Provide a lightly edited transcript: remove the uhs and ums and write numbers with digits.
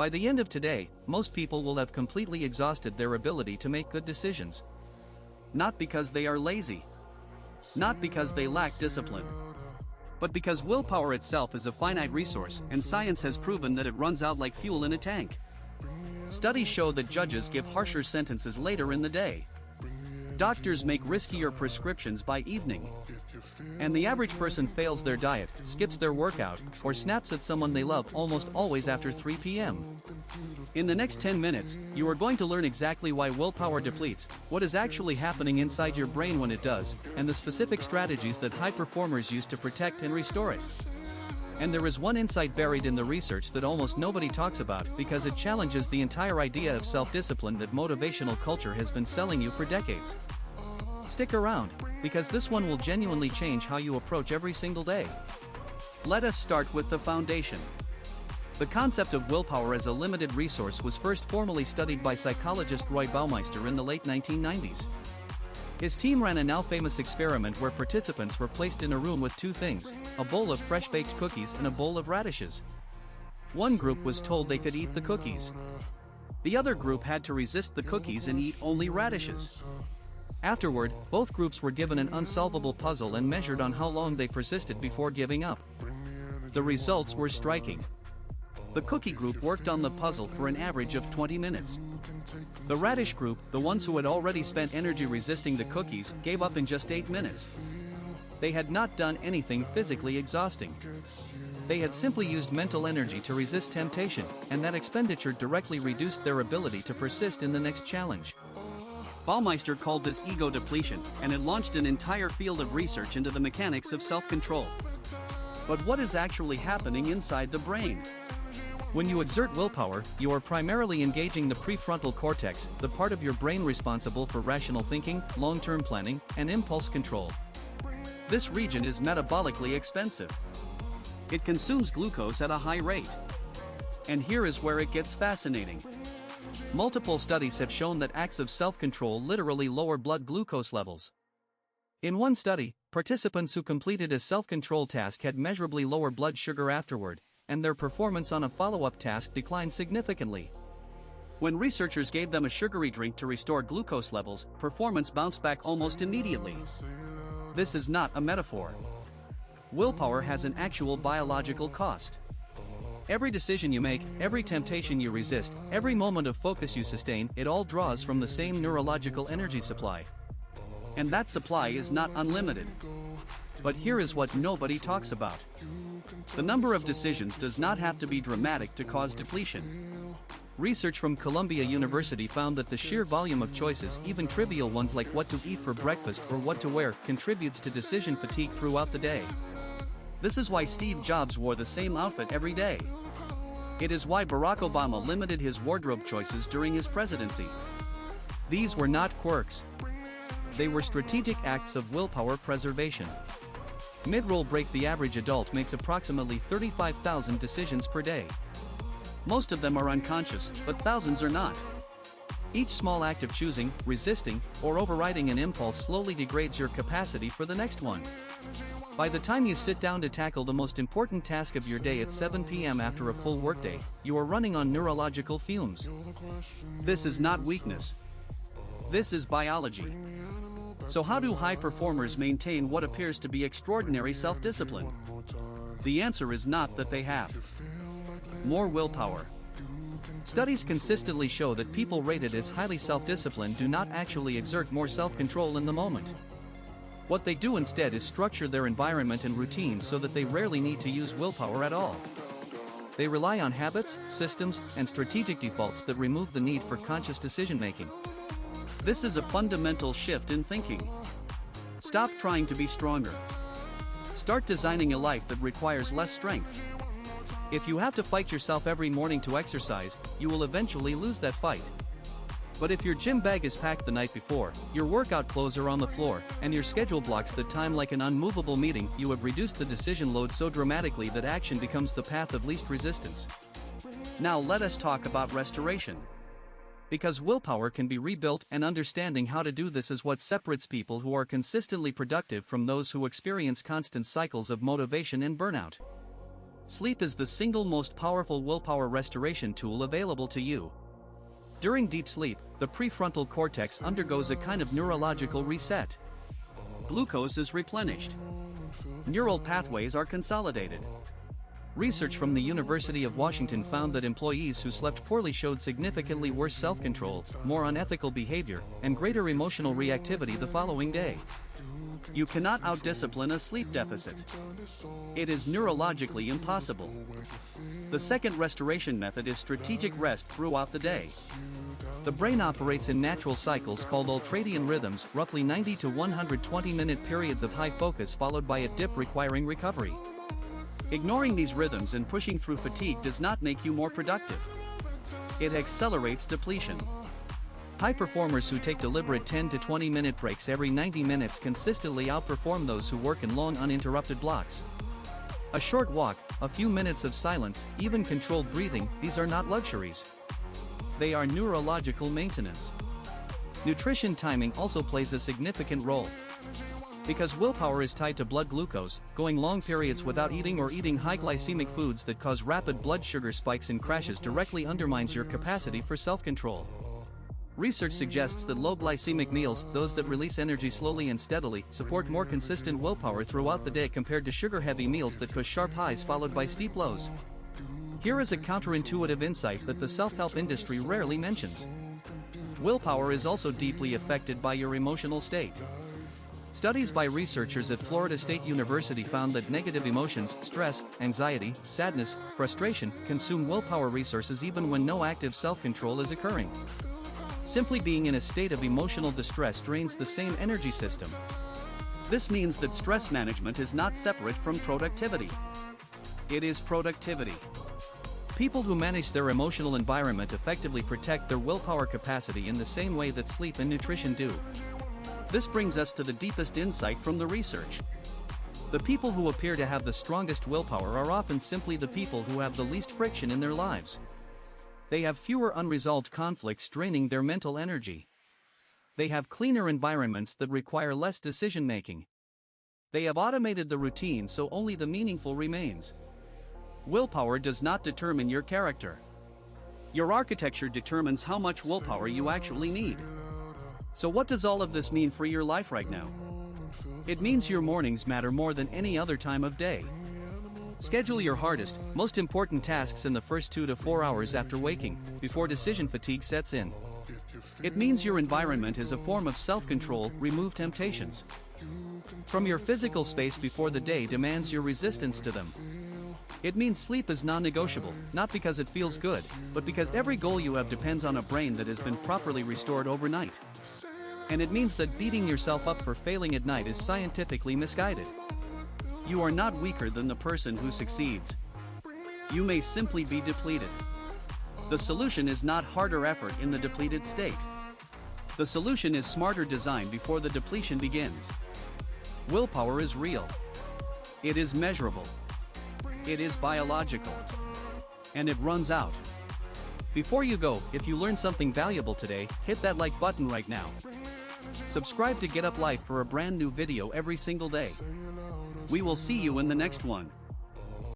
By the end of today, most people will have completely exhausted their ability to make good decisions. Not because they are lazy. Not because they lack discipline. But because willpower itself is a finite resource, and science has proven that it runs out like fuel in a tank. Studies show that judges give harsher sentences later in the day. Doctors make riskier prescriptions by evening. And the average person fails their diet, skips their workout, or snaps at someone they love almost always after 3 p.m. In the next 10 minutes, you are going to learn exactly why willpower depletes, what is actually happening inside your brain when it does, and the specific strategies that high performers use to protect and restore it. And there is one insight buried in the research that almost nobody talks about because it challenges the entire idea of self-discipline that motivational culture has been selling you for decades. Stick around, because this one will genuinely change how you approach every single day. Let us start with the foundation. The concept of willpower as a limited resource was first formally studied by psychologist Roy Baumeister in the late 1990s. His team ran a now-famous experiment where participants were placed in a room with two things, a bowl of fresh-baked cookies and a bowl of radishes. One group was told they could eat the cookies. The other group had to resist the cookies and eat only radishes. Afterward, both groups were given an unsolvable puzzle and measured on how long they persisted before giving up. The results were striking. The cookie group worked on the puzzle for an average of 20 minutes. The radish group, the ones who had already spent energy resisting the cookies, gave up in just 8 minutes. They had not done anything physically exhausting. They had simply used mental energy to resist temptation, and that expenditure directly reduced their ability to persist in the next challenge. Baumeister called this ego depletion, and it launched an entire field of research into the mechanics of self-control. But what is actually happening inside the brain? When you exert willpower, you are primarily engaging the prefrontal cortex, the part of your brain responsible for rational thinking, long-term planning, and impulse control. This region is metabolically expensive. It consumes glucose at a high rate. And here is where it gets fascinating. Multiple studies have shown that acts of self-control literally lower blood glucose levels. In one study, participants who completed a self-control task had measurably lower blood sugar afterward, and their performance on a follow-up task declined significantly. When researchers gave them a sugary drink to restore glucose levels, performance bounced back almost immediately. This is not a metaphor. Willpower has an actual biological cost. Every decision you make, every temptation you resist, every moment of focus you sustain, it all draws from the same neurological energy supply. And that supply is not unlimited. But here is what nobody talks about. The number of decisions does not have to be dramatic to cause depletion. Research from Columbia University found that the sheer volume of choices, even trivial ones like what to eat for breakfast or what to wear, contributes to decision fatigue throughout the day. This is why Steve Jobs wore the same outfit every day. It is why Barack Obama limited his wardrobe choices during his presidency. These were not quirks. They were strategic acts of willpower preservation. Mid-roll break, the average adult makes approximately 35,000 decisions per day. Most of them are unconscious, but thousands are not. Each small act of choosing, resisting, or overriding an impulse slowly degrades your capacity for the next one. By the time you sit down to tackle the most important task of your day at 7 p.m. after a full workday, you are running on neurological fumes. This is not weakness. This is biology. So how do high performers maintain what appears to be extraordinary self-discipline? The answer is not that they have more willpower. Studies consistently show that people rated as highly self-disciplined do not actually exert more self-control in the moment. What they do instead is structure their environment and routines so that they rarely need to use willpower at all. They rely on habits, systems, and strategic defaults that remove the need for conscious decision-making. This is a fundamental shift in thinking. Stop trying to be stronger. Start designing a life that requires less strength. If you have to fight yourself every morning to exercise, you will eventually lose that fight. But if your gym bag is packed the night before, your workout clothes are on the floor, and your schedule blocks the time like an unmovable meeting, you have reduced the decision load so dramatically that action becomes the path of least resistance. Now let us talk about restoration. Because willpower can be rebuilt, and understanding how to do this is what separates people who are consistently productive from those who experience constant cycles of motivation and burnout. Sleep is the single most powerful willpower restoration tool available to you. During deep sleep, the prefrontal cortex undergoes a kind of neurological reset. Glucose is replenished. Neural pathways are consolidated. Research from the University of Washington found that employees who slept poorly showed significantly worse self-control, more unethical behavior, and greater emotional reactivity the following day. You cannot outdiscipline a sleep deficit. It is neurologically impossible. The second restoration method is strategic rest throughout the day. The brain operates in natural cycles called ultradian rhythms, roughly 90 to 120-minute periods of high focus followed by a dip requiring recovery. Ignoring these rhythms and pushing through fatigue does not make you more productive. It accelerates depletion. High performers who take deliberate 10 to 20-minute breaks every 90 minutes consistently outperform those who work in long uninterrupted blocks. A short walk, a few minutes of silence, even controlled breathing, these are not luxuries. They are neurological maintenance. Nutrition timing also plays a significant role. Because willpower is tied to blood glucose, going long periods without eating or eating high glycemic foods that cause rapid blood sugar spikes and crashes directly undermines your capacity for self-control. Research suggests that low glycemic meals, those that release energy slowly and steadily, support more consistent willpower throughout the day compared to sugar-heavy meals that cause sharp highs followed by steep lows. Here is a counterintuitive insight that the self-help industry rarely mentions. Willpower is also deeply affected by your emotional state. Studies by researchers at Florida State University found that negative emotions, stress, anxiety, sadness, frustration, consume willpower resources even when no active self-control is occurring. Simply being in a state of emotional distress drains the same energy system. This means that stress management is not separate from productivity. It is productivity. People who manage their emotional environment effectively protect their willpower capacity in the same way that sleep and nutrition do. This brings us to the deepest insight from the research. The people who appear to have the strongest willpower are often simply the people who have the least friction in their lives. They have fewer unresolved conflicts draining their mental energy. They have cleaner environments that require less decision-making. They have automated the routine so only the meaningful remains. Willpower does not determine your character. Your architecture determines how much willpower you actually need. So what does all of this mean for your life right now? It means your mornings matter more than any other time of day. Schedule your hardest, most important tasks in the first 2 to 4 hours after waking, before decision fatigue sets in. It means your environment is a form of self-control, remove temptations from your physical space before the day demands your resistance to them. It means sleep is non-negotiable, not because it feels good, but because every goal you have depends on a brain that has been properly restored overnight. And it means that beating yourself up for failing at night is scientifically misguided. You are not weaker than the person who succeeds. You may simply be depleted. The solution is not harder effort in the depleted state. The solution is smarter design before the depletion begins. Willpower is real. It is measurable. It is biological. And it runs out. Before you go, if you learned something valuable today, hit that like button right now. Subscribe to Get Up Life for a brand new video every single day. We will see you in the next one.